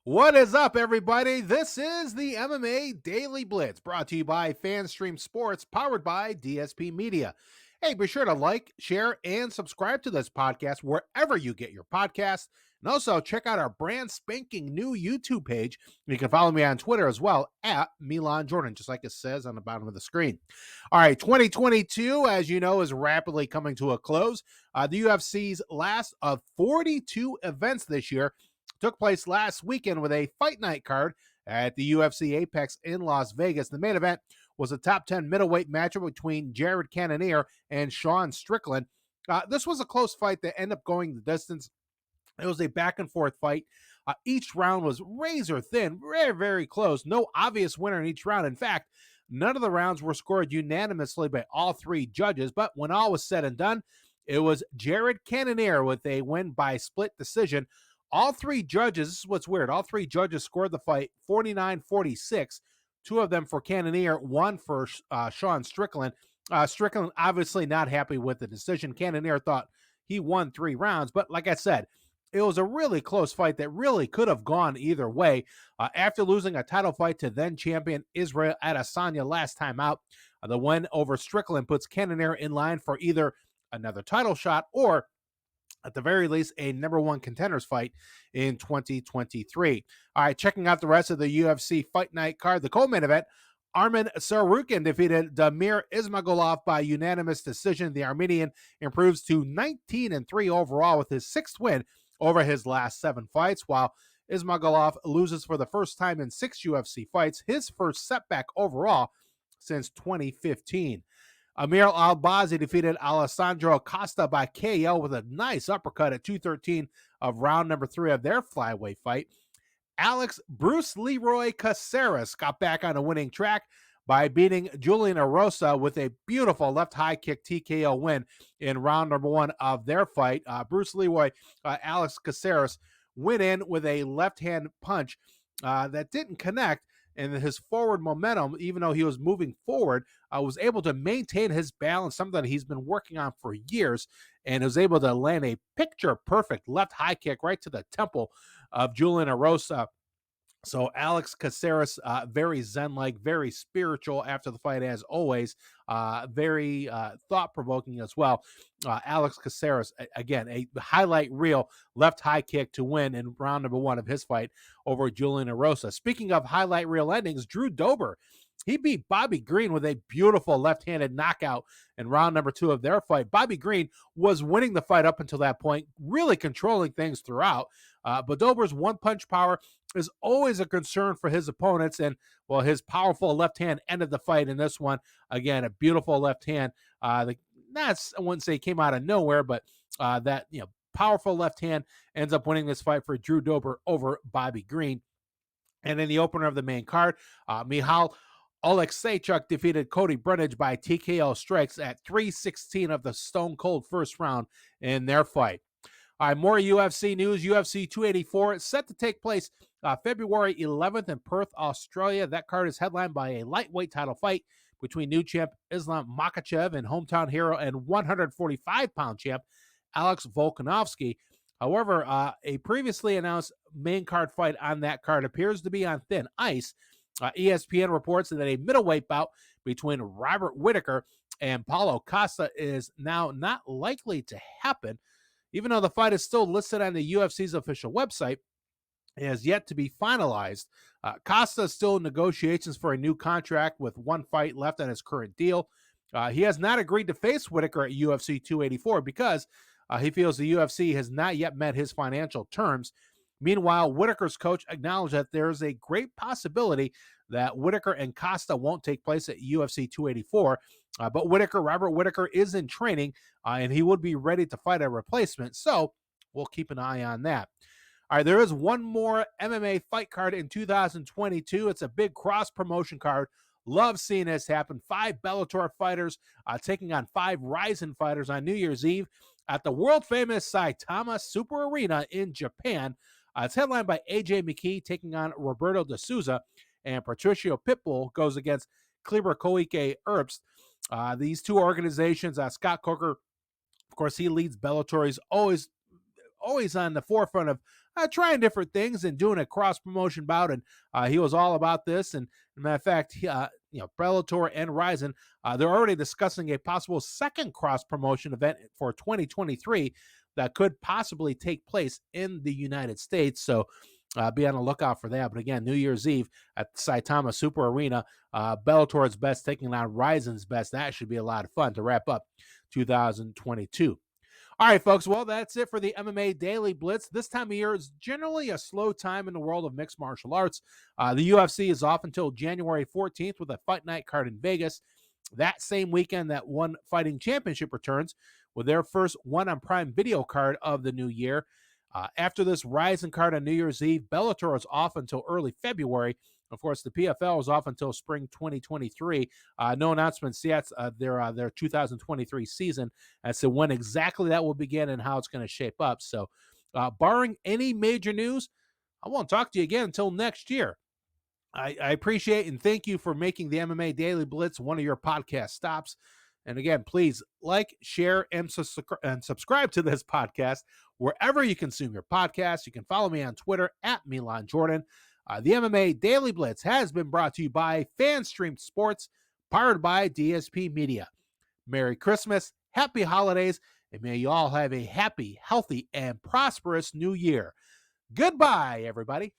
What is up, everybody? This is the MMA Daily Blitz, brought to you by FanStream Sports, powered by DSP Media. Hey, be sure to like, share, and subscribe to this podcast wherever you get your podcasts. And also check out our brand spanking new YouTube page. You can follow me on Twitter as well, at Milan Jordan, just like it says on the bottom of the screen. All right, 2022, as you know, is rapidly coming to a close. The UFC's last of 42 events this year took place last weekend with a fight night card at the UFC Apex in Las Vegas. The main event was a top 10 middleweight matchup between Jared Cannonier and Sean Strickland. This was a close fight that ended up going the distance. It was a back and forth fight. Each round was razor thin, very, very close. No obvious winner in each round. In fact, none of the rounds were scored unanimously by all three judges. But when all was said and done, it was Jared Cannonier with a win by split decision. All three judges, this is what's weird, all three judges scored the fight 49-46. Two of them for Cannonier, one for Sean Strickland. Strickland obviously not happy with the decision. Cannonier thought he won 3 rounds, but like I said, it was a really close fight that really could have gone either way. After losing a title fight to then champion Israel Adesanya last time out, the win over Strickland puts Cannonier in line for either another title shot or, at the very least, a number one contenders fight in 2023. All right, checking out the rest of the UFC Fight Night card, the co-main event, Arman Tsarukyan defeated Damir Ismagulov by unanimous decision. The Armenian improves to 19-3 overall with his 6th win over his last 7 fights, while Ismagulov loses for the first time in 6 UFC fights, his first setback overall since 2015. Amir Albazi defeated Alessandro Costa by KO with a nice uppercut at 2:13 of round number 3 of their flyweight fight. Alex Bruce Leroy Caceres got back on a winning track by beating Julian Erosa with a beautiful left high kick TKO win in round number 1 of their fight. Bruce Leroy, Alex Caceres, went in with a left-hand punch that didn't connect, and his forward momentum, even though he was moving forward, was able to maintain his balance, something that he's been working on for years, and was able to land a picture-perfect left high kick right to the temple of Julian Erosa. So Alex Caceres, very zen-like, very spiritual after the fight, as always. Very thought-provoking as well. Alex Caceres, again, a highlight reel left high kick to win in round number 1 of his fight over Julian Erosa. Speaking of highlight reel endings, Drew Dober, he beat Bobby Green with a beautiful left-handed knockout in round number 2 of their fight. Bobby Green was winning the fight up until that point, really controlling things throughout. But Dober's one-punch power is always a concern for his opponents, and well, his powerful left hand ended the fight in this one. Again, a beautiful left hand. That's, I wouldn't say came out of nowhere, but that powerful left hand ends up winning this fight for Drew Dober over Bobby Green. And in the opener of the main card, Michal Oleksiejczuk defeated Cody Brundage by TKO strikes at 3:16 of the Stone Cold first round in their fight. All right, more UFC news. UFC 284 is set to take place February 11th in Perth, Australia. That card is headlined by a lightweight title fight between new champ Islam Makhachev and hometown hero and 145-pound champ Alex Volkanovski. However, a previously announced main card fight on that card appears to be on thin ice. ESPN reports that a middleweight bout between Robert Whittaker and Paulo Costa is now not likely to happen. Even though the fight is still listed on the UFC's official website, it has yet to be finalized. Costa is still in negotiations for a new contract with 1 fight left on his current deal. He has not agreed to face Whittaker at UFC 284 because he feels the UFC has not yet met his financial terms. Meanwhile, Whittaker's coach acknowledged that there is a great possibility that Whittaker and Costa won't take place at UFC 284. But Robert Whittaker, is in training, and he would be ready to fight a replacement. So we'll keep an eye on that. All right, there is one more MMA fight card in 2022. It's a big cross-promotion card. Love seeing this happen. 5 Bellator fighters taking on 5 Rizin fighters on New Year's Eve at the world-famous Saitama Super Arena in Japan. It's headlined by AJ McKee taking on Roberto de Souza, and Patricio Pitbull goes against Kleber Koike Herbst. These two organizations, Scott Coker, of course, he leads Bellator. He's always on the forefront of trying different things and doing a cross promotion bout. And he was all about this. And as a matter of fact, Bellator and Ryzen, they're already discussing a possible second cross promotion event for 2023 that could possibly take place in the United States. So be on the lookout for that. But again, New Year's Eve at the Saitama Super Arena, Bellator's best taking on Ryzen's best. That should be a lot of fun to wrap up 2022. All right, folks. Well, that's it for the MMA Daily Blitz. This time of year is generally a slow time in the world of mixed martial arts. The UFC is off until January 14th with a fight night card in Vegas. That same weekend that One Fighting Championship returns with their first One on Prime Video card of the new year. After this Ryzen card on New Year's Eve, Bellator is off until early February. Of course, the PFL is off until spring 2023. No announcements yet. Their 2023 season as to when exactly that will begin and how it's going to shape up. So, barring any major news, I won't talk to you again until next year. I appreciate and thank you for making the MMA Daily Blitz one of your podcast stops. And again, please like, share, and subscribe to this podcast wherever you consume your podcast. You can follow me on Twitter at Milan Jordan. The MMA Daily Blitz has been brought to you by FanStream Sports, powered by DSP Media. Merry Christmas, Happy Holidays, and may you all have a happy, healthy, and prosperous new year. Goodbye, everybody.